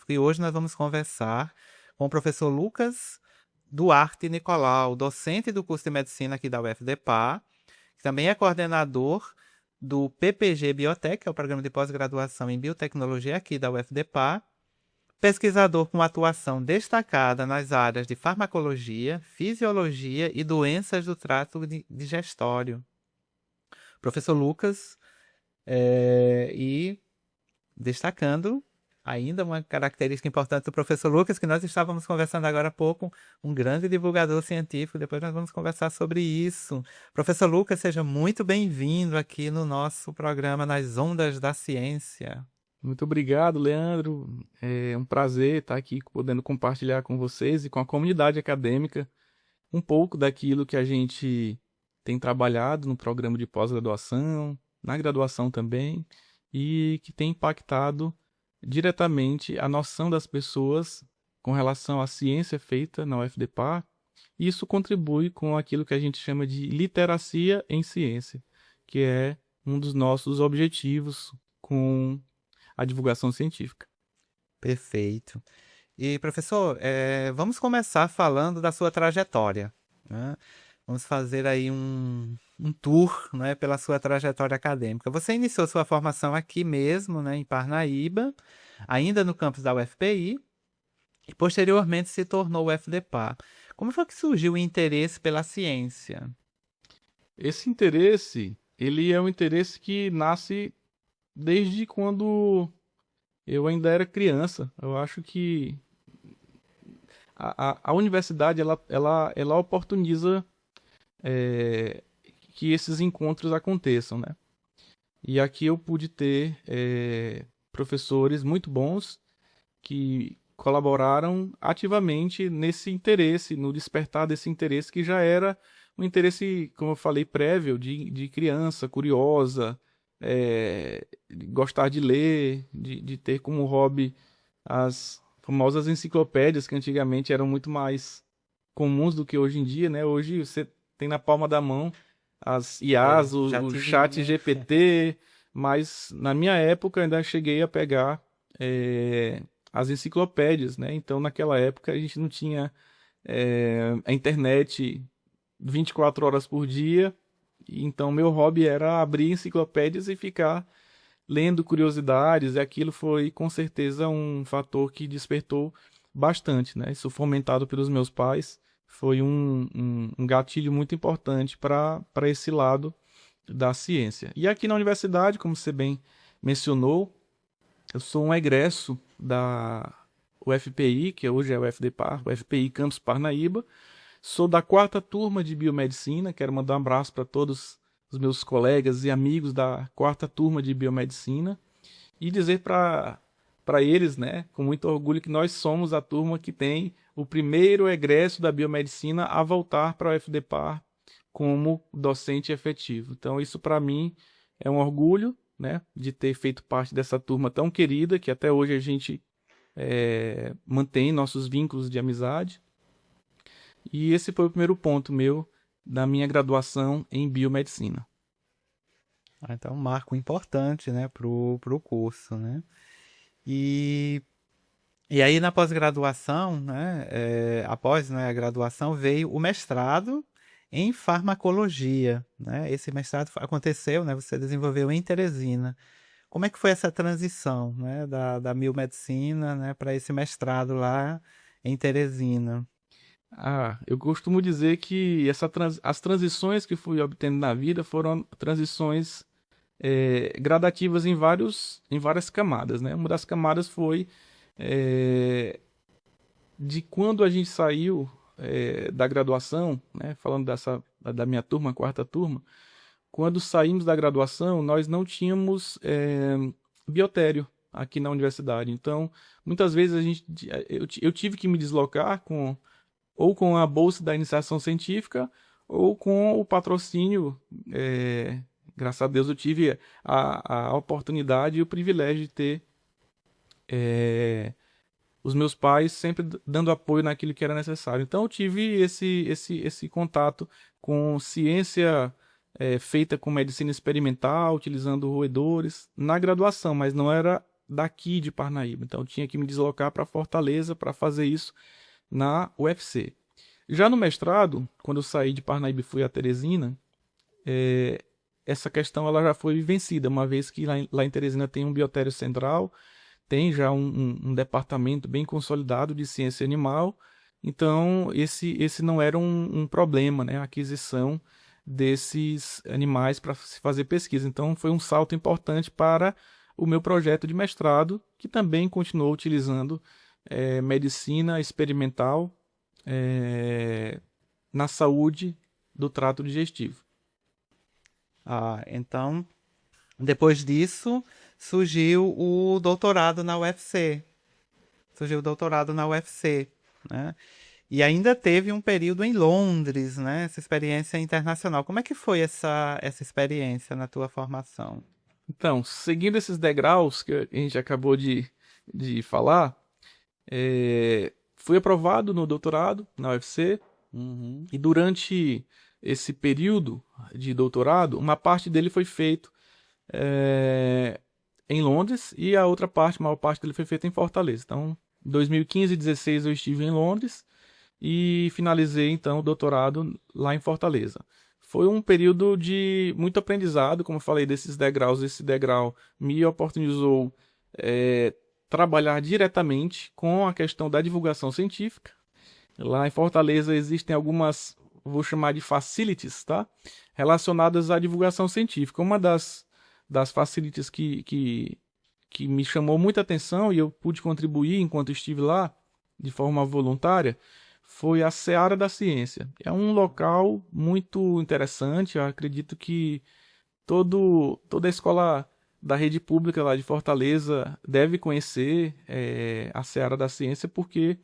E hoje nós vamos conversar com o professor Lucas Duarte Nicolau, docente do curso de medicina aqui da UFDPA, que também é coordenador do PPG Biotech, que é o programa de pós-graduação em biotecnologia aqui da UFDPA, pesquisador com atuação destacada nas áreas de farmacologia, fisiologia e doenças do trato digestório. Professor Lucas, e destacando ainda uma característica importante do professor Lucas, que nós estávamos conversando agora há pouco, um grande divulgador científico, depois nós vamos conversar sobre isso. Professor Lucas, seja muito bem-vindo aqui no nosso programa Nas Ondas da Ciência. Muito obrigado, Leandro. É um prazer estar aqui podendo compartilhar com vocês e com a comunidade acadêmica um pouco daquilo que a gente tem trabalhado no programa de pós-graduação, na graduação também, e que tem impactado diretamente a noção das pessoas com relação à ciência feita na UFDPA. E isso contribui com aquilo que a gente chama de literacia em ciência, que é um dos nossos objetivos com a divulgação científica. Perfeito. E, professor, vamos começar falando da sua trajetória, né? Vamos fazer aí um tour, né, pela sua trajetória acadêmica. Você iniciou sua formação aqui mesmo, né, em Parnaíba, ainda no campus da UFPI, e posteriormente se tornou UFDPA. Como foi que surgiu o interesse pela ciência? Esse interesse, ele é um interesse que nasce desde quando eu ainda era criança. Eu acho que a universidade ela oportuniza que esses encontros aconteçam, né? E aqui eu pude ter professores muito bons que colaboraram ativamente nesse interesse, no despertar desse interesse que já era um interesse, como eu falei, prévio, de criança, curiosa, de gostar de ler, de ter como hobby as famosas enciclopédias que antigamente eram muito mais comuns do que hoje em dia, né? Hoje você tem na palma da mão as IAs, o chat GPT, mas na minha época eu ainda cheguei a pegar as enciclopédias, né? Então naquela época a gente não tinha a internet 24 horas por dia, então meu hobby era abrir enciclopédias e ficar lendo curiosidades, e aquilo foi com certeza um fator que despertou bastante, né? Isso fomentado pelos meus pais, foi um gatilho muito importante para esse lado da ciência. E aqui na universidade, como você bem mencionou, eu sou um egresso da UFPI, que hoje é o UFDPA, UFPI Campus Parnaíba. Sou da 4ª turma de biomedicina, quero mandar um abraço para todos os meus colegas e amigos da 4ª turma de biomedicina e dizer para eles, né, com muito orgulho, que nós somos a turma que tem o primeiro egresso da biomedicina a voltar para a UFDPA como docente efetivo. Então isso para mim é um orgulho, né, de ter feito parte dessa turma tão querida, que até hoje a gente mantém nossos vínculos de amizade. E esse foi o primeiro ponto meu da minha graduação em biomedicina. Então, um marco importante, né, pro curso, né? E aí na pós-graduação, né, após, né, a graduação, veio o mestrado em farmacologia, né? Esse mestrado aconteceu, né, você desenvolveu em Teresina. Como é que foi essa transição, né, da biomedicina, né, para esse mestrado lá em Teresina? Eu costumo dizer que as transições que fui obtendo na vida foram transições gradativas em várias camadas, né? Uma das camadas foi de quando a gente saiu da graduação, né? Falando da minha turma, 4ª turma, quando saímos da graduação, nós não tínhamos biotério aqui na universidade. Então, muitas vezes eu tive que me deslocar ou com a bolsa da iniciação científica, ou com o patrocínio. Graças a Deus eu tive a oportunidade e o privilégio de ter os meus pais sempre dando apoio naquilo que era necessário. Então eu tive esse contato com ciência feita com medicina experimental, utilizando roedores, na graduação, mas não era daqui de Parnaíba. Então eu tinha que me deslocar para Fortaleza para fazer isso na UFC. Já no mestrado, quando eu saí de Parnaíba e fui a Teresina, essa questão ela já foi vencida, uma vez que lá em Teresina tem um biotério central, tem já um departamento bem consolidado de ciência animal, então esse não era um problema, né, a aquisição desses animais para se fazer pesquisa. Então foi um salto importante para o meu projeto de mestrado, que também continuou utilizando medicina experimental na saúde do trato digestivo. Então, depois disso, surgiu o doutorado na UFC. Né? E ainda teve um período em Londres, né? Essa experiência internacional. Como é que foi essa experiência na tua formação? Então, seguindo esses degraus que a gente acabou de falar, fui aprovado no doutorado na UFC, e durante esse período de doutorado, uma parte dele foi feito em Londres e a outra parte, a maior parte dele foi feita em Fortaleza. Então, em 2015 e 2016 eu estive em Londres e finalizei então o doutorado lá em Fortaleza. Foi um período de muito aprendizado, como eu falei, desses degraus. Esse degrau me oportunizou trabalhar diretamente com a questão da divulgação científica. Lá em Fortaleza existem algumas, vou chamar de facilities, tá? Relacionadas à divulgação científica. Uma das facilities que me chamou muita atenção e eu pude contribuir enquanto estive lá, de forma voluntária, foi a Seara da Ciência. É um local muito interessante. Eu acredito que toda a escola da rede pública lá de Fortaleza deve conhecer a Seara da Ciência, porque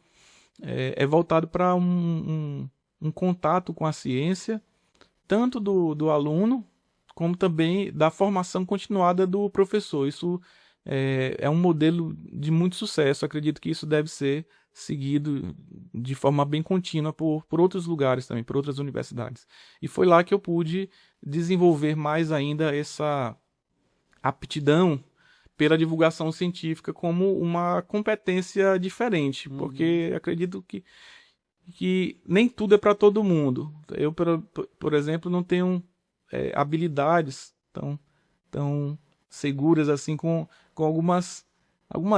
é voltado para um contato com a ciência, tanto do aluno, como também da formação continuada do professor. Isso é um modelo de muito sucesso. Acredito que isso deve ser seguido de forma bem contínua por outros lugares também, por outras universidades. E foi lá que eu pude desenvolver mais ainda essa aptidão pela divulgação científica como uma competência diferente, porque acredito que nem tudo é para todo mundo. Eu, por exemplo, não tenho habilidades tão seguras assim com algumas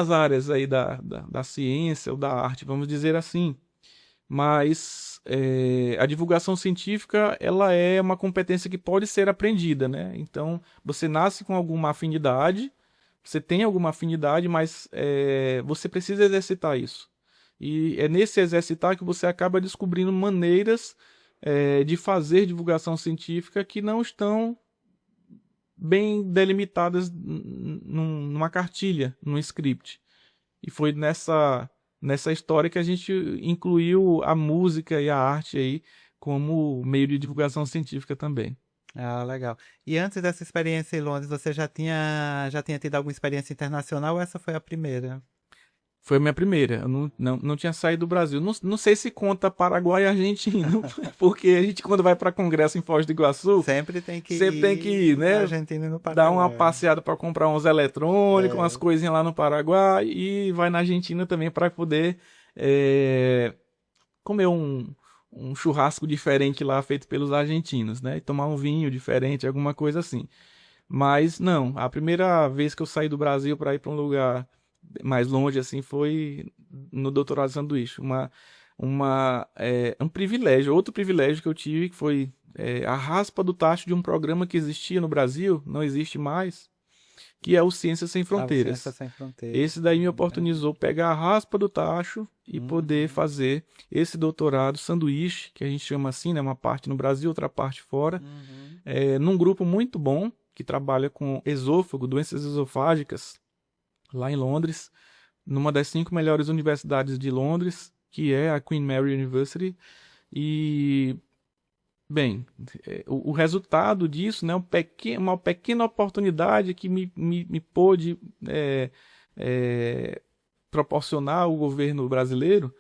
áreas aí da ciência ou da arte, vamos dizer assim. Mas a divulgação científica ela é uma competência que pode ser aprendida, né? Então, você nasce com alguma afinidade, você tem alguma afinidade, mas você precisa exercitar isso. E é nesse exercitar que você acaba descobrindo maneiras de fazer divulgação científica que não estão bem delimitadas numa cartilha, num script. E foi nessa história que a gente incluiu a música e a arte aí como meio de divulgação científica também. Legal. E antes dessa experiência em Londres, você já tinha tido alguma experiência internacional ou essa foi a primeira? Foi a minha primeira. Eu não tinha saído do Brasil. Não sei se conta Paraguai e Argentina, porque a gente, quando vai para congresso em Foz do Iguaçu, sempre tem que ir, né? Argentina e no Paraguai. Dar uma passeada para comprar uns eletrônicos, umas coisinhas lá no Paraguai, e vai na Argentina também para poder comer um churrasco diferente lá feito pelos argentinos, né? E tomar um vinho diferente, alguma coisa assim. Mas não, a primeira vez que eu saí do Brasil para ir para um lugar mais longe assim foi no doutorado de sanduíche. Um privilégio, outro privilégio que eu tive, que foi a raspa do tacho de um programa que existia no Brasil, não existe mais, que é o Ciências Sem Fronteiras. Ciências Sem Fronteiras. Esse daí me oportunizou pegar a raspa do tacho e poder fazer esse doutorado sanduíche, que a gente chama assim, né? Uma parte no Brasil, outra parte fora, num grupo muito bom, que trabalha com esôfago, doenças esofágicas, lá em Londres, numa das 5 melhores universidades de Londres, que é a Queen Mary University. E, bem, o resultado disso, né, uma pequena oportunidade que me pôde proporcionar o governo brasileiro,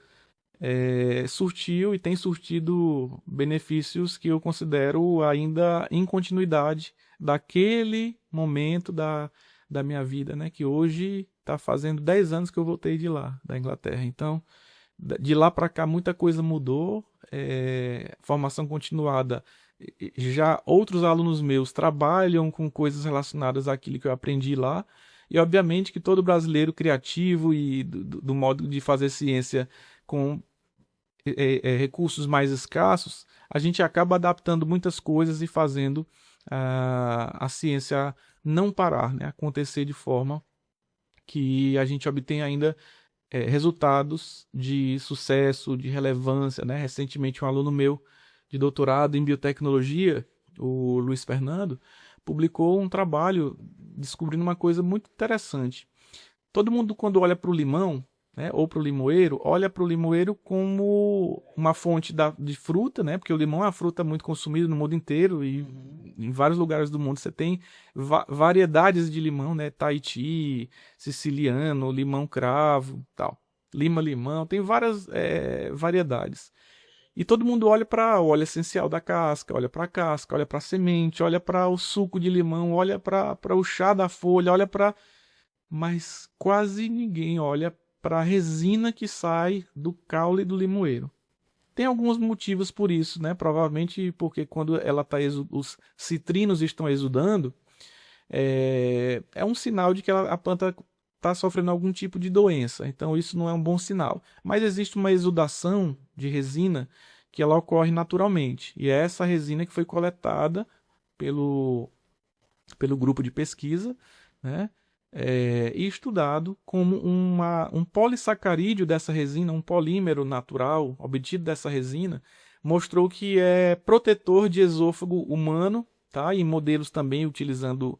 surtiu e tem surtido benefícios que eu considero ainda em continuidade daquele momento da minha vida, né? Que hoje tá fazendo 10 anos que eu voltei de lá, da Inglaterra. Então, de lá para cá, muita coisa mudou. Formação continuada. Já outros alunos meus trabalham com coisas relacionadas àquilo que eu aprendi lá. E, obviamente, que todo brasileiro criativo e do modo de fazer ciência com recursos mais escassos, a gente acaba adaptando muitas coisas e fazendo a ciência não parar, né? Acontecer de forma que a gente obtenha ainda resultados de sucesso, de relevância, né? Recentemente, um aluno meu de doutorado em biotecnologia, o Luiz Fernando, publicou um trabalho descobrindo uma coisa muito interessante. Todo mundo, quando olha para o limão, né, ou para o limoeiro, olha para o limoeiro como uma fonte de fruta, né, porque o limão é uma fruta muito consumida no mundo inteiro e em vários lugares do mundo você tem variedades de limão, né, Tahiti, siciliano, limão cravo, tal, lima-limão, tem várias variedades. E todo mundo olha para o óleo essencial da casca, olha para a casca, olha para a semente, olha para o suco de limão, olha para o chá da folha, olha para... Mas quase ninguém olha para a resina que sai do caule do limoeiro. Tem alguns motivos por isso, né? Provavelmente porque quando ela tá os citrinos estão exudando, é um sinal de que a planta está sofrendo algum tipo de doença. Então isso não é um bom sinal. Mas existe uma exudação de resina que ela ocorre naturalmente. E é essa resina que foi coletada pelo grupo de pesquisa, né? E estudado como um polissacarídeo dessa resina, um polímero natural obtido dessa resina, mostrou que é protetor de esôfago humano, tá? Em modelos também utilizando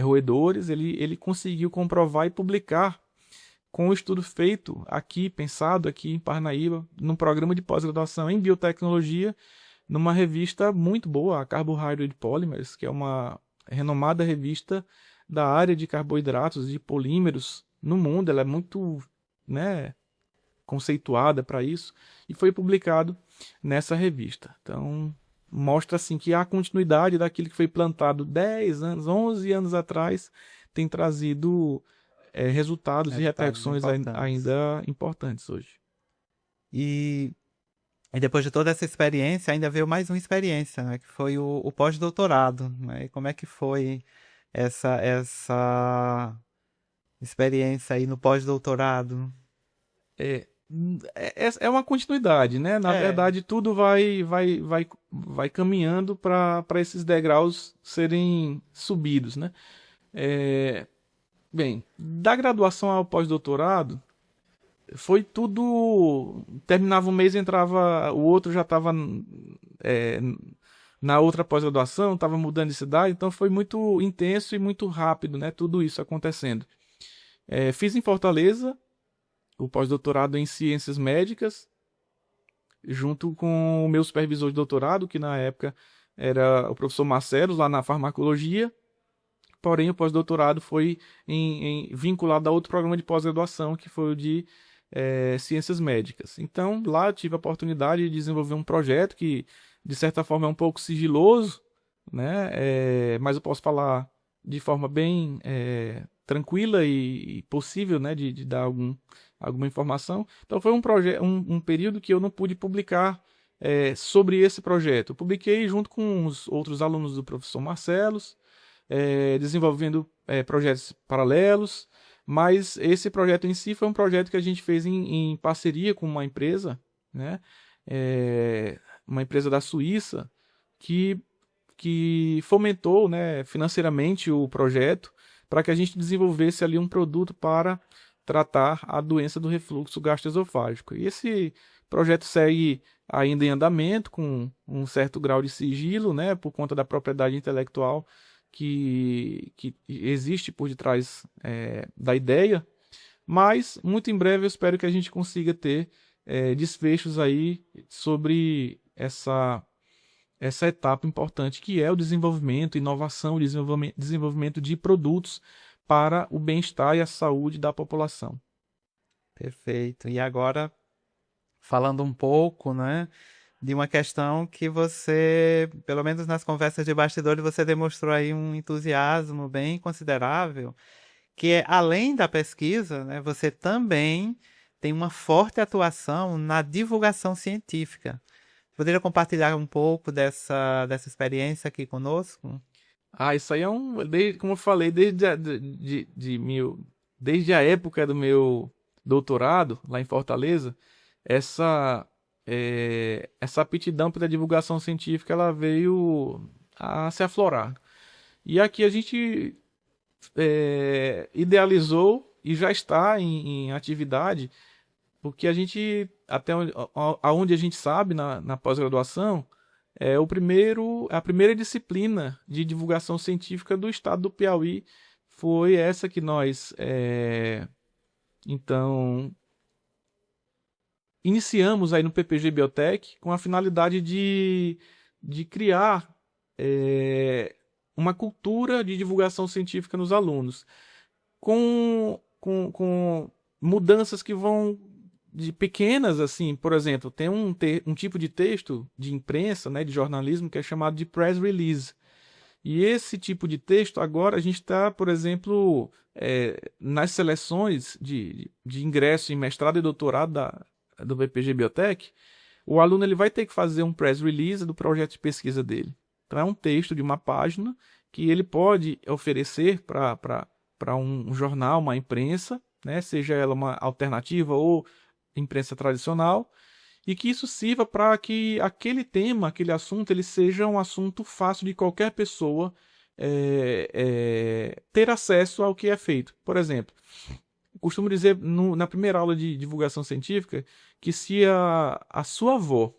roedores. Ele conseguiu comprovar e publicar com um estudo feito aqui, pensado aqui em Parnaíba, num programa de pós-graduação em biotecnologia, numa revista muito boa, a Carbohydrate Polymers, que é uma renomada revista da área de carboidratos e polímeros no mundo. Ela é muito, né, conceituada para isso, e foi publicado nessa revista. Então, mostra assim que a continuidade daquilo que foi plantado 10 anos, 11 anos atrás, tem trazido resultados e repercussões ainda importantes hoje. E depois de toda essa experiência, ainda veio mais uma experiência, né, que foi o pós-doutorado, né? E como é que foi essa experiência aí no pós-doutorado? É uma continuidade, né? Na verdade, tudo vai caminhando para esses degraus serem subidos, né? Bem, da graduação ao pós-doutorado, foi tudo... Terminava um mês, entrava o outro, já estava na outra pós-graduação, estava mudando de cidade, então foi muito intenso e muito rápido, né? Tudo isso acontecendo. Fiz em Fortaleza o pós-doutorado em Ciências Médicas, junto com o meu supervisor de doutorado, que na época era o professor Marcelo, lá na farmacologia. Porém, o pós-doutorado foi vinculado a outro programa de pós-graduação, que foi o de Ciências Médicas. Então, lá eu tive a oportunidade de desenvolver um projeto que, de certa forma, é um pouco sigiloso, né? Mas eu posso falar de forma bem tranquila e possível, né, de dar alguma informação. Então foi um período que eu não pude publicar sobre esse projeto. Eu publiquei junto com os outros alunos do professor Marcelo, desenvolvendo projetos paralelos, mas esse projeto em si foi um projeto que a gente fez em parceria com uma empresa, né, uma empresa da Suíça, que fomentou, né, financeiramente o projeto, para que a gente desenvolvesse ali um produto para tratar a doença do refluxo gastroesofágico. E esse projeto segue ainda em andamento, com um certo grau de sigilo, né, por conta da propriedade intelectual que existe por detrás da ideia, mas muito em breve eu espero que a gente consiga ter desfechos aí sobre essa etapa importante, que é o desenvolvimento, inovação, desenvolvimento de produtos para o bem-estar e a saúde da população. Perfeito. E agora, falando um pouco, né, de uma questão que você, pelo menos nas conversas de bastidores, você demonstrou aí um entusiasmo bem considerável, que é, além da pesquisa, né, você também tem uma forte atuação na divulgação científica. Poderia compartilhar um pouco dessa experiência aqui conosco? Isso aí é como eu falei, desde a época do meu doutorado lá em Fortaleza, essa essa aptidão pela divulgação científica ela veio a se aflorar. E aqui a gente idealizou e já está em atividade, porque a gente, até aonde a gente sabe na pós-graduação, a primeira disciplina de divulgação científica do estado do Piauí foi essa que nós, então, iniciamos aí no PPG Biotech com a finalidade de criar uma cultura de divulgação científica nos alunos, com mudanças que vão de pequenas, assim, por exemplo, tem um tipo de texto de imprensa, né, de jornalismo, que é chamado de press release. E esse tipo de texto, agora a gente está, por exemplo, nas seleções de ingresso em mestrado e doutorado do BPG Biotech, o aluno ele vai ter que fazer um press release do projeto de pesquisa dele. Então é um texto de uma página que ele pode oferecer para um jornal, uma imprensa, né, seja ela uma alternativa ou imprensa tradicional, e que isso sirva para que aquele tema, aquele assunto, ele seja um assunto fácil de qualquer pessoa ter acesso ao que é feito. Por exemplo, costumo dizer na primeira aula de divulgação científica que se a sua avó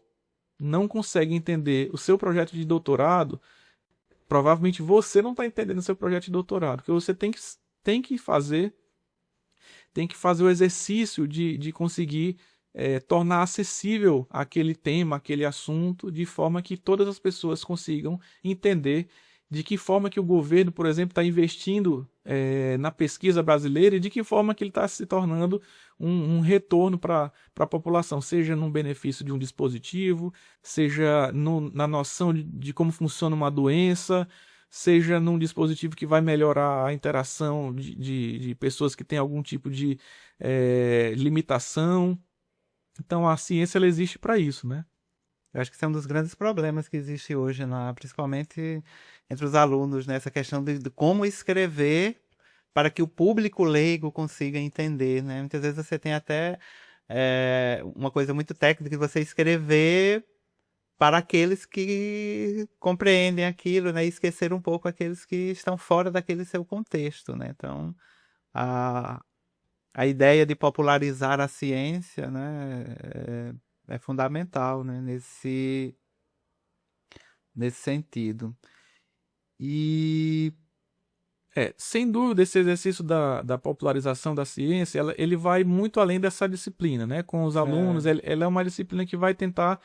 não consegue entender o seu projeto de doutorado, provavelmente você não está entendendo o seu projeto de doutorado, porque você tem que fazer o exercício de conseguir tornar acessível aquele tema, aquele assunto, de forma que todas as pessoas consigam entender de que forma que o governo, por exemplo, está investindo na pesquisa brasileira e de que forma que ele está se tornando um retorno para a população, seja no benefício de um dispositivo, seja na noção de como funciona uma doença, seja num dispositivo que vai melhorar a interação de pessoas que têm algum tipo de limitação. Então a ciência ela existe para isso, né? Eu acho que esse é um dos grandes problemas que existe hoje, principalmente entre os alunos, né? Essa questão de como escrever para que o público leigo consiga entender, né? Muitas vezes você tem até uma coisa muito técnica de você escrever para aqueles que compreendem aquilo, né? E esquecer um pouco aqueles que estão fora daquele seu contexto, né? Então, a ideia de popularizar a ciência, né? É fundamental, né? Nesse sentido. E Sem dúvida, esse exercício da popularização da ciência, ele vai muito além dessa disciplina, né? Com os alunos, ela é uma disciplina que vai tentar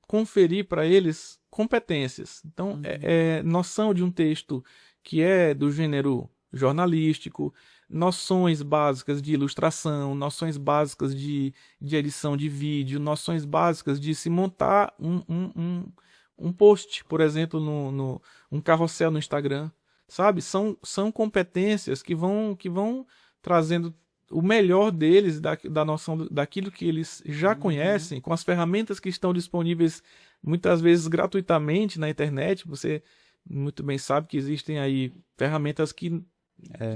conferir para eles competências. Então, noção de um texto que é do gênero jornalístico, noções básicas de ilustração, noções básicas de edição de vídeo, noções básicas de se montar um post, por exemplo, um carrossel no Instagram, sabe? São competências que vão trazendo o melhor deles, da noção daquilo que eles já conhecem, com as ferramentas que estão disponíveis muitas vezes gratuitamente na internet. Você muito bem sabe que existem aí ferramentas que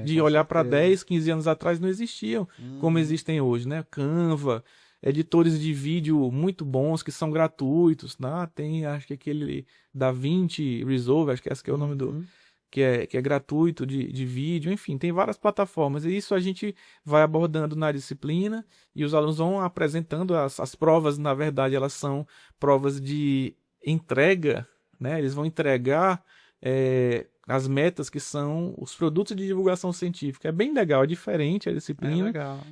de olhar para 10, 15 anos atrás não existiam, como existem hoje, né? Canva, editores de vídeo muito bons que são gratuitos, né? Tem, acho que aquele DaVinci Resolve, acho que esse que é o nome que é gratuito de vídeo, enfim, tem várias plataformas, e isso a gente vai abordando na disciplina, e os alunos vão apresentando as provas, na verdade, elas são provas de entrega, né? Eles vão entregar as metas que são os produtos de divulgação científica. É bem legal, é diferente a disciplina,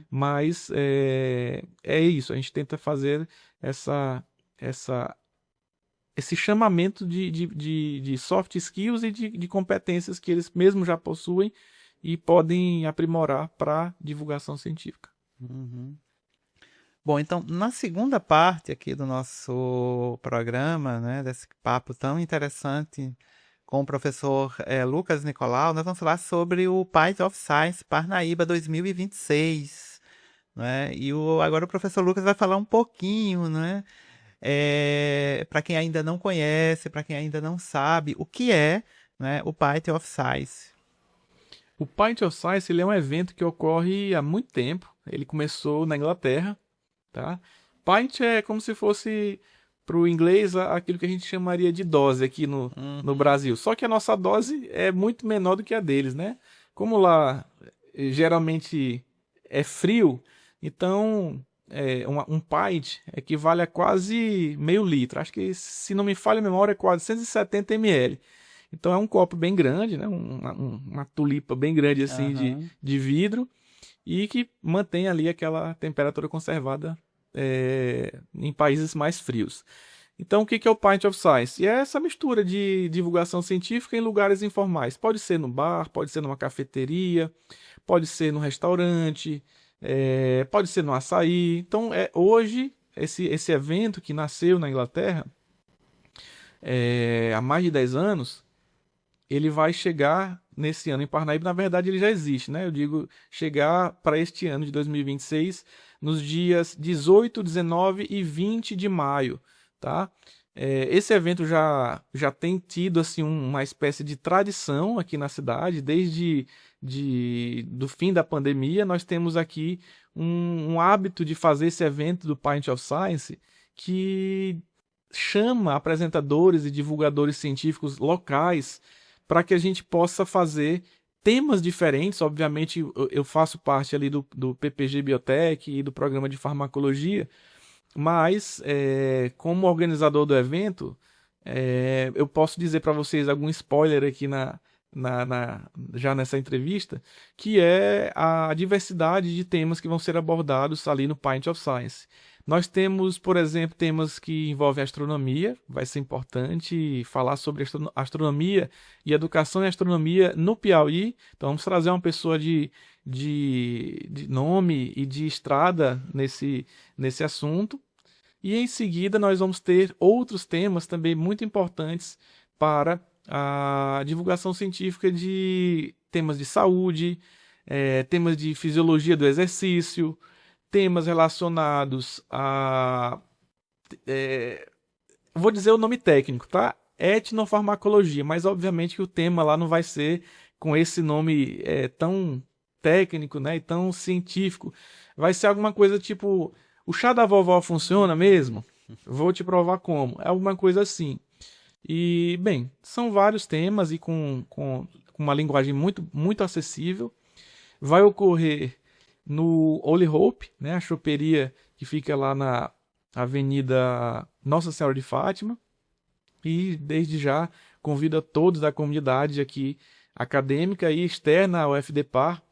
mas é isso, a gente tenta fazer esse chamamento de soft skills e de competências que eles mesmos já possuem e podem aprimorar para divulgação científica. Bom, então, na segunda parte aqui do nosso programa, né, desse papo tão interessante com o professor Lucas Nicolau, nós vamos falar sobre o PITE of Science Parnaíba 2026. Né? Agora o professor Lucas vai falar um pouquinho, né? Para quem ainda não conhece, para quem ainda não sabe, o que é, né, o PITE of Science. O Pint of Science ele é um evento que ocorre há muito tempo. Ele começou na Inglaterra, tá? Pint é como se fosse, para o inglês, aquilo que a gente chamaria de dose aqui no Brasil. Só que a nossa dose é muito menor do que a deles, né? Como lá geralmente é frio, então um pint equivale a quase meio litro. Acho que, se não me falha a memória, é quase 170 ml. Então é um copo bem grande, né? Uma tulipa bem grande assim de vidro, e que mantém ali aquela temperatura conservada em países mais frios. Então o que é o Pint of Science? É essa mistura de divulgação científica em lugares informais. Pode ser no bar, pode ser numa cafeteria, pode ser num restaurante, pode ser no açaí. Então hoje esse evento que nasceu na Inglaterra há mais de 10 anos, ele vai chegar nesse ano em Parnaíba. Na verdade, ele já existe, né? Eu digo chegar para este ano de 2026, nos dias 18, 19 e 20 de maio, tá? Esse evento já tem tido assim uma espécie de tradição aqui na cidade. Desde do fim da pandemia, nós temos aqui um hábito de fazer esse evento do Pint of Science, que chama apresentadores e divulgadores científicos locais para que a gente possa fazer temas diferentes. Obviamente, eu faço parte ali do PPG Biotech e do programa de farmacologia, mas como organizador do evento, eu posso dizer para vocês algum spoiler aqui já nessa entrevista, que é a diversidade de temas que vão ser abordados ali no Pint of Science. Nós temos, por exemplo, temas que envolvem astronomia. Vai ser importante falar sobre astronomia e educação em astronomia no Piauí. Então vamos trazer uma pessoa de nome e de estrada nesse assunto. E em seguida nós vamos ter outros temas também muito importantes para a divulgação científica, de temas de saúde, temas de fisiologia do exercício, temas relacionados vou dizer o nome técnico, tá? Etnofarmacologia, mas obviamente que o tema lá não vai ser com esse nome tão técnico, né, e tão científico. Vai ser alguma coisa tipo: o chá da vovó funciona mesmo? Vou te provar como. É alguma coisa assim. E, bem, são vários temas e com uma linguagem muito, muito acessível. Vai ocorrer no Holy Hope, né, a choperia que fica lá na Avenida Nossa Senhora de Fátima. E desde já convido a todos da comunidade aqui acadêmica e externa ao FDPAR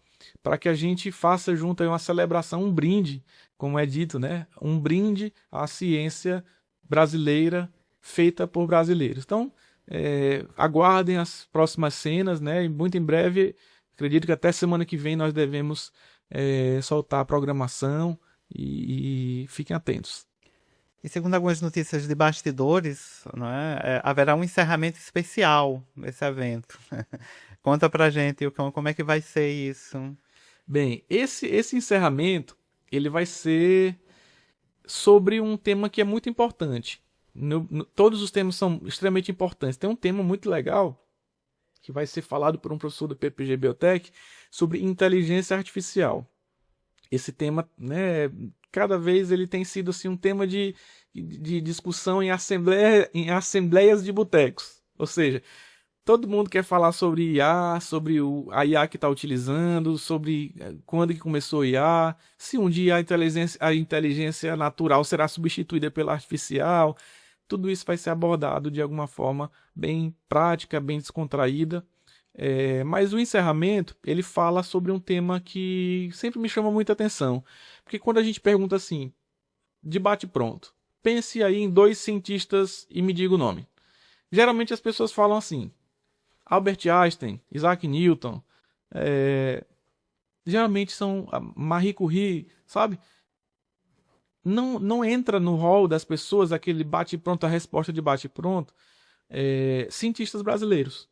para que a gente faça junto aí uma celebração, um brinde, como é dito, né, um brinde à ciência brasileira feita por brasileiros. Então, aguardem as próximas cenas, né, e muito em breve, acredito que até semana que vem nós devemos soltar a programação, e fiquem atentos. E segundo algumas notícias de bastidores, né, haverá um encerramento especial nesse evento. Conta pra gente, Ilcão, como é que vai ser isso? Bem, esse encerramento ele vai ser sobre um tema que é muito importante. Todos os temas são extremamente importantes. Tem um tema muito legal que vai ser falado por um professor do PPG Biotech sobre inteligência artificial. Esse tema, né, cada vez ele tem sido assim, um tema de discussão em assembleias de botecos. Ou seja, todo mundo quer falar sobre IA, sobre a IA que está utilizando, sobre quando que começou a IA, se um dia a inteligência natural será substituída pela artificial. Tudo isso vai ser abordado de alguma forma bem prática, bem descontraída. Mas o encerramento, ele fala sobre um tema que sempre me chama muita atenção. Porque quando a gente pergunta assim, de bate pronto, pense aí em 2 cientistas e me diga o nome. Geralmente as pessoas falam assim: Albert Einstein, Isaac Newton, geralmente são Marie Curie, sabe? Não entra no rol das pessoas aquele bate-pronto, a resposta de bate-pronto, cientistas brasileiros.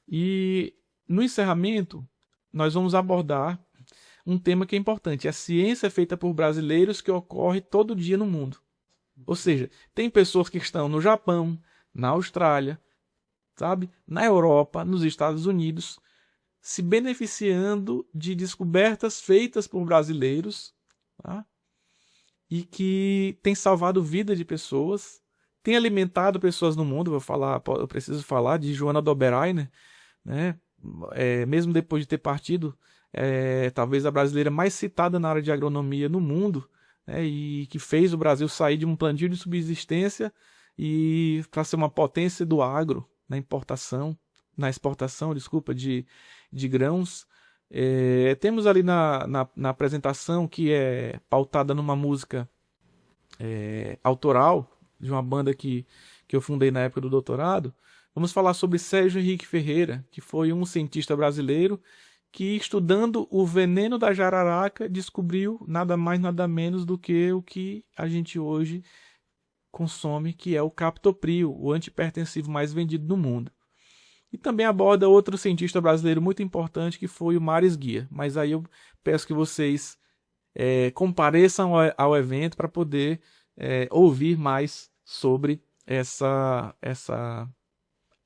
E no encerramento, nós vamos abordar um tema que é importante. A ciência feita por brasileiros que ocorre todo dia no mundo. Ou seja, tem pessoas que estão no Japão, na Austrália, sabe? Na Europa, nos Estados Unidos, se beneficiando de descobertas feitas por brasileiros, tá? E que tem salvado vida de pessoas, tem alimentado pessoas no mundo. Eu preciso falar de Joana Dobereiner, né? Mesmo depois de ter partido, talvez a brasileira mais citada na área de agronomia no mundo, né? E que fez o Brasil sair de um plantio de subsistência e para ser uma potência do agro, na exportação, desculpa, de grãos. Temos ali na apresentação, que é pautada numa música autoral de uma banda que eu fundei na época do doutorado. Vamos falar sobre Sérgio Henrique Ferreira, que foi um cientista brasileiro que, estudando o veneno da jararaca, descobriu nada mais, nada menos do que o que a gente hoje consome, que é o captopril, o antihipertensivo mais vendido no mundo. E também aborda outro cientista brasileiro muito importante, que foi o Maris Guia. Mas aí eu peço que vocês compareçam ao evento para poder ouvir mais sobre essa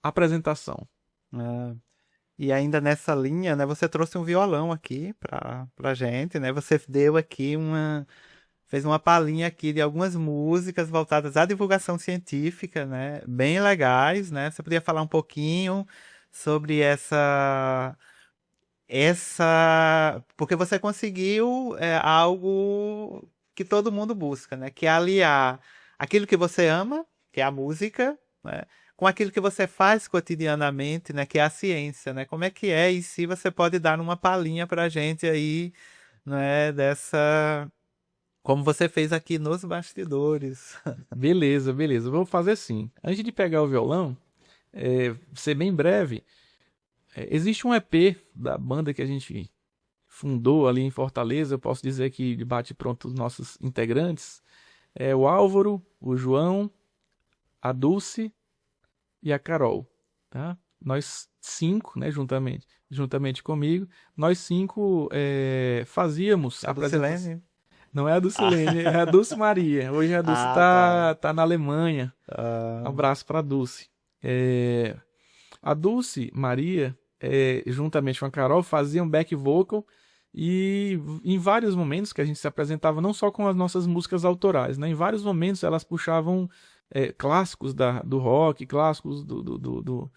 apresentação. E ainda nessa linha, né, você trouxe um violão aqui pra gente, né? Você deu aqui fez uma palhinha aqui de algumas músicas voltadas à divulgação científica, né? Bem legais, né? Você podia falar um pouquinho sobre porque você conseguiu algo que todo mundo busca, né? Que é aliar aquilo que você ama, que é a música, né? Com aquilo que você faz cotidianamente, né? Que é a ciência, né? Como é que é? E se você pode dar uma palhinha pra gente aí, né? Como você fez aqui nos bastidores. Beleza. Vou fazer assim. Antes de pegar o violão, ser bem breve, existe um EP da banda que a gente fundou ali em Fortaleza. Eu posso dizer que de bate-pronto os nossos integrantes. O Álvaro, o João, a Dulce e a Carol. Tá? Nós 5, né, juntamente comigo, nós 5 fazíamos A Dulcilene? Não é a Dulcilene, é a Dulce Maria. Hoje a Dulce tá na Alemanha. Um abraço para a Dulce. A Dulce Maria, juntamente com a Carol, faziam back vocal, e em vários momentos que a gente se apresentava, não só com as nossas músicas autorais, né? Em vários momentos elas puxavam clássicos do rock, clássicos do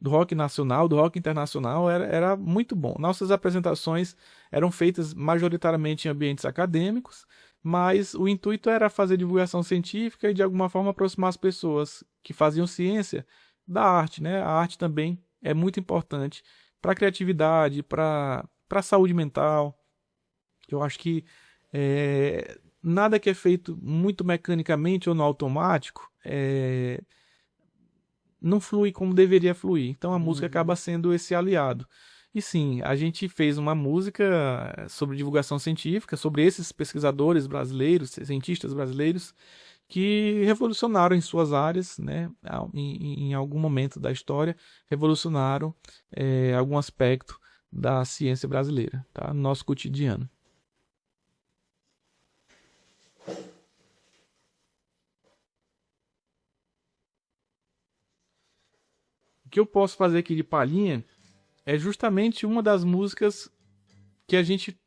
rock nacional, do rock internacional. Era muito bom. Nossas apresentações eram feitas majoritariamente em ambientes acadêmicos, mas o intuito era fazer divulgação científica e de alguma forma aproximar as pessoas que faziam ciência da arte, né? A arte também é muito importante para a criatividade, para a saúde mental. Eu acho que nada que é feito muito mecanicamente ou no automático não flui como deveria fluir. Então a música acaba sendo esse aliado. E sim, a gente fez uma música sobre divulgação científica, sobre esses pesquisadores brasileiros, cientistas brasileiros, que revolucionaram em suas áreas, né? Em algum momento da história, revolucionaram algum aspecto da ciência brasileira, tá? No nosso cotidiano. O que eu posso fazer aqui de palhinha é justamente uma das músicas que a gente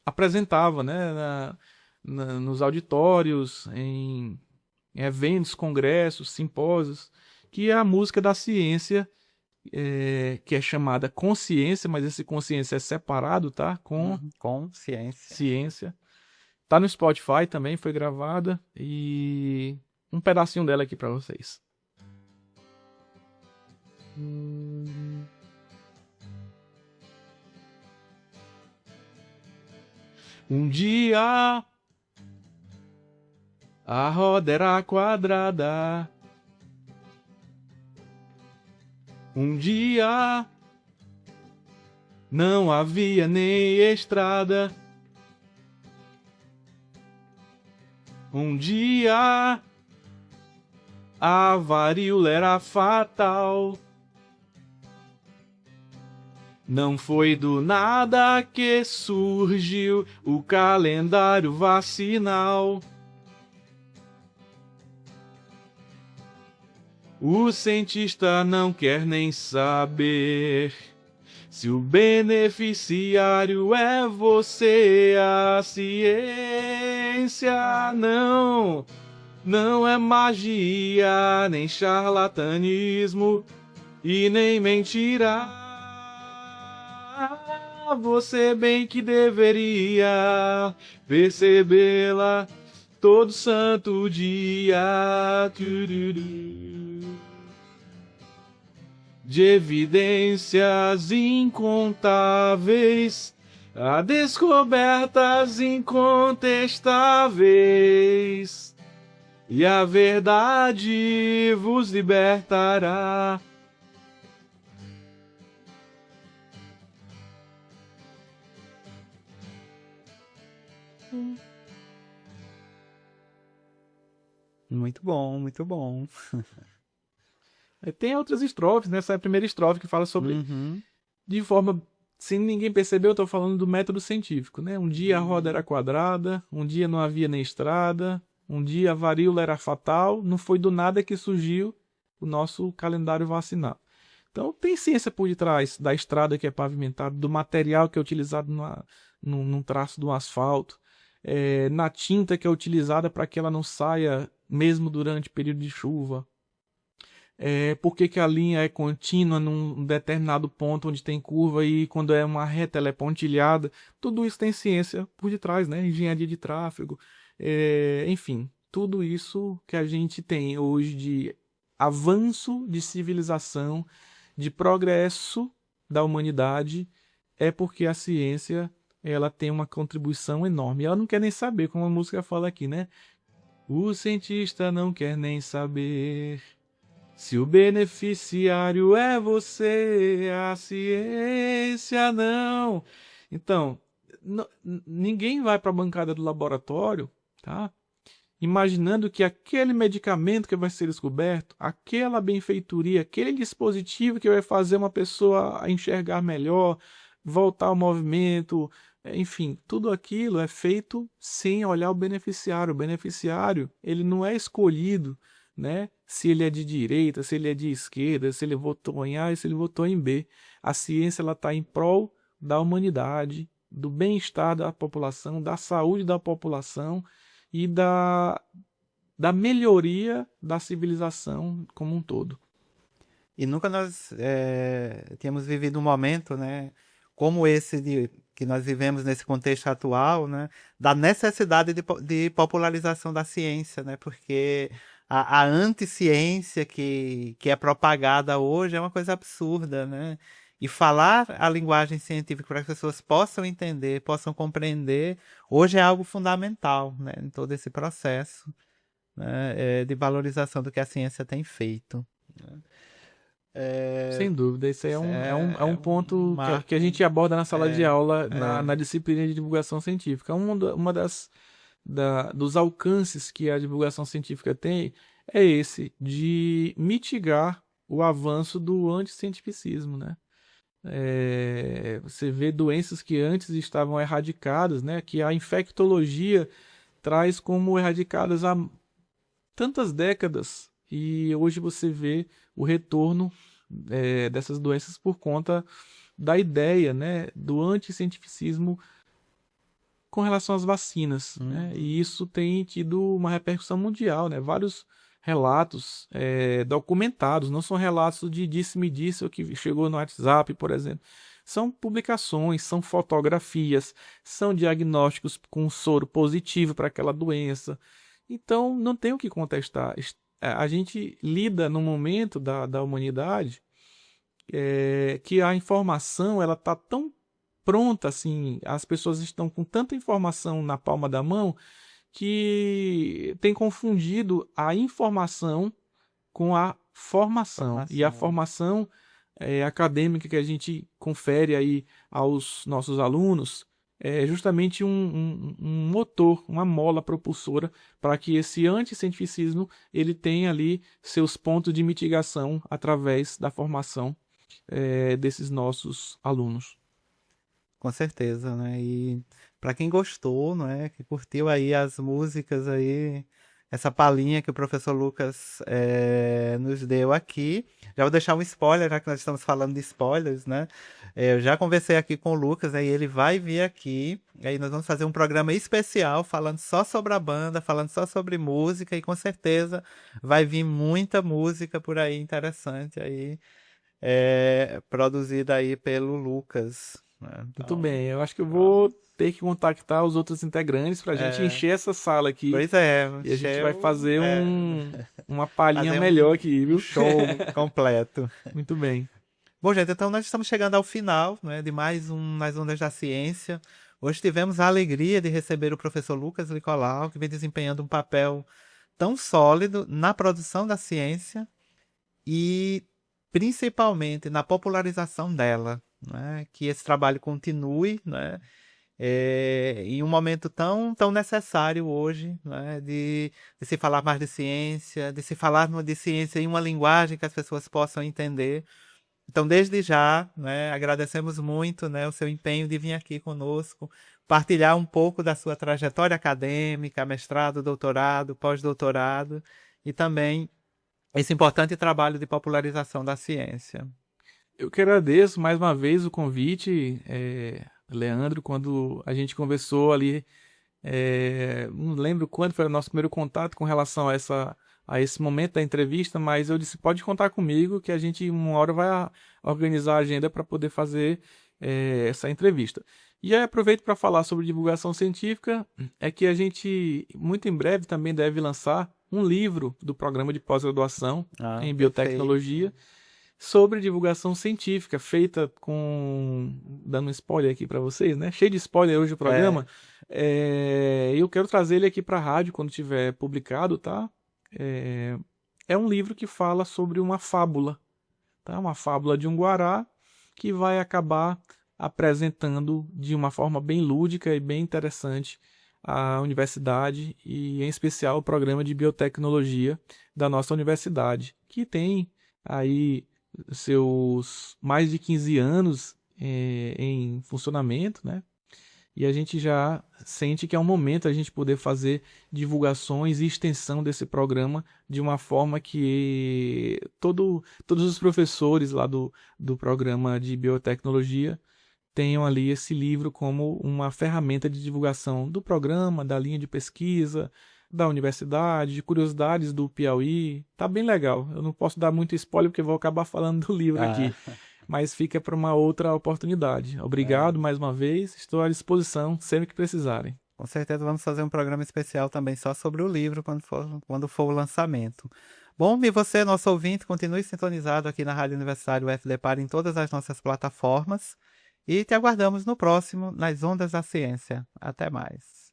apresentava, né, nos auditórios, em eventos, congressos, simpósios, que é a música da ciência, que é chamada Consciência, mas esse consciência é separado, tá? Consciência. Ciência. Tá no Spotify também, foi gravada, e um pedacinho dela aqui para vocês. Um dia a roda era quadrada. Um dia não havia nem estrada. Um dia a varíola era fatal. Não foi do nada que surgiu o calendário vacinal. O cientista não quer nem saber se o beneficiário é você. A ciência não é magia, nem charlatanismo e nem mentira. Você bem que deveria percebê-la todo santo dia. De evidências incontáveis a descobertas incontestáveis, e a verdade vos libertará. Muito bom, muito bom. Tem outras estrofes, né? Essa é a primeira estrofe que fala sobre, Uhum. de forma, sem ninguém perceber, eu estou falando do método científico, né? Um dia a roda era quadrada, um dia não havia nem estrada, um dia a varíola era fatal, não foi do nada que surgiu o nosso calendário vacinal. Então tem ciência por detrás da estrada que é pavimentada, do material que é utilizado num traço do asfalto, na tinta que é utilizada para que ela não saia mesmo durante período de chuva. Por que a linha é contínua num determinado ponto onde tem curva e quando é uma reta ela é pontilhada. Tudo isso tem ciência por detrás, né? Engenharia de tráfego, enfim, tudo isso que a gente tem hoje de avanço de civilização, de progresso da humanidade, é porque a ciência ela tem uma contribuição enorme. Ela não quer nem saber, como a música fala aqui, né? O cientista não quer nem saber se o beneficiário é você. A ciência não. Então, ninguém vai para a bancada do laboratório, tá? Imaginando que aquele medicamento que vai ser descoberto, aquela benfeitoria, aquele dispositivo que vai fazer uma pessoa enxergar melhor, voltar ao movimento, enfim, tudo aquilo é feito sem olhar o beneficiário. O beneficiário, ele não é escolhido, né? Se ele é de direita, se ele é de esquerda, se ele votou em A, se ele votou em B. A ciência ela está em prol da humanidade, do bem-estar da população, da saúde da população e da melhoria da civilização como um todo. E nunca nós tínhamos vivido um momento, né, como esse que nós vivemos nesse contexto atual, né, da necessidade de popularização da ciência, né, porque a anticiência que é propagada hoje é uma coisa absurda, né? E falar a linguagem científica para que as pessoas possam entender, possam compreender, hoje é algo fundamental, né, em todo esse processo, né, de valorização do que a ciência tem feito. Né? Sem dúvida, isso aí é um ponto que a gente aborda na sala de aula, na disciplina de divulgação científica. Uma dos alcances que a divulgação científica tem é esse, de mitigar o avanço do anticientificismo, né? Você vê doenças que antes estavam erradicadas, né? Que a infectologia traz como erradicadas há tantas décadas, e hoje você vê o retorno dessas doenças por conta da ideia, né, do anticientificismo com relação às vacinas, né? E isso tem tido uma repercussão mundial, né? Vários relatos documentados, não são relatos de disse-me disse ou que chegou no WhatsApp, por exemplo. São publicações, são fotografias, são diagnósticos com soro positivo para aquela doença. Então, não tem o que contestar. A gente lida num momento da humanidade que a informação ela está tão pronta, assim, as pessoas estão com tanta informação na palma da mão que tem confundido a informação com a formação. E a formação acadêmica que a gente confere aí aos nossos alunos é justamente um motor, uma mola propulsora para que esse anticientificismo ele tenha ali seus pontos de mitigação através da formação desses nossos alunos. Com certeza, né? E para quem gostou, né, que curtiu aí as músicas aí, essa palhinha que o professor Lucas nos deu aqui, já vou deixar um spoiler, já que nós estamos falando de spoilers, né? Eu já conversei aqui com o Lucas, aí ele vai vir aqui, aí nós vamos fazer um programa especial falando só sobre a banda, falando só sobre música, e com certeza vai vir muita música por aí interessante aí, produzida aí pelo Lucas, né? Muito Então, bem, eu acho que eu vou ter que contactar os outros integrantes para a gente é, encher essa sala aqui pois é, e a gente vai Shell, fazer uma palhinha fazer melhor aqui, um viu? show completo. Muito bem. Bom, gente, então nós estamos chegando ao final, né, de mais nas Ondas da Ciência. Hoje tivemos a alegria de receber o professor Lucas Nicolau, que vem desempenhando um papel tão sólido na produção da ciência e principalmente na popularização dela, né? Que esse trabalho continue, né? Em um momento tão necessário hoje, né? De se falar mais de ciência, de se falar de ciência em uma linguagem que as pessoas possam entender. Então, desde já, né, agradecemos muito, né, o seu empenho de vir aqui conosco, partilhar um pouco da sua trajetória acadêmica, mestrado, doutorado, pós-doutorado, e também esse importante trabalho de popularização da ciência. Eu que agradeço mais uma vez o convite, Leandro, quando a gente conversou ali, não lembro quando foi o nosso primeiro contato com relação a esse momento da entrevista, mas eu disse, pode contar comigo que a gente uma hora vai organizar a agenda para poder fazer essa entrevista. E aí aproveito para falar sobre divulgação científica, é que a gente muito em breve também deve lançar um livro do programa de pós-graduação em biotecnologia sobre divulgação científica, feita com... dando um spoiler aqui para vocês, né? Cheio de spoiler hoje o programa. Eu quero trazer ele aqui para a rádio quando tiver publicado, tá? É um livro que fala sobre uma fábula, tá? Uma fábula de um guará que vai acabar apresentando de uma forma bem lúdica e bem interessante a universidade e, em especial, o programa de biotecnologia da nossa universidade, que tem aí seus mais de 15 anos em funcionamento, né? E a gente já sente que é um momento a gente poder fazer divulgações e extensão desse programa de uma forma que todos os professores lá do programa de biotecnologia tenham ali esse livro como uma ferramenta de divulgação do programa, da linha de pesquisa, da universidade, de curiosidades do Piauí. Tá bem legal. Eu não posso dar muito spoiler porque vou acabar falando do livro aqui. Mas fica para uma outra oportunidade. Obrigado mais uma vez, estou à disposição sempre que precisarem. Com certeza vamos fazer um programa especial também só sobre o livro quando for o lançamento. Bom, e você, nosso ouvinte, continue sintonizado aqui na Rádio Universitária UFDPar em todas as nossas plataformas e te aguardamos no próximo, nas Ondas da Ciência. Até mais.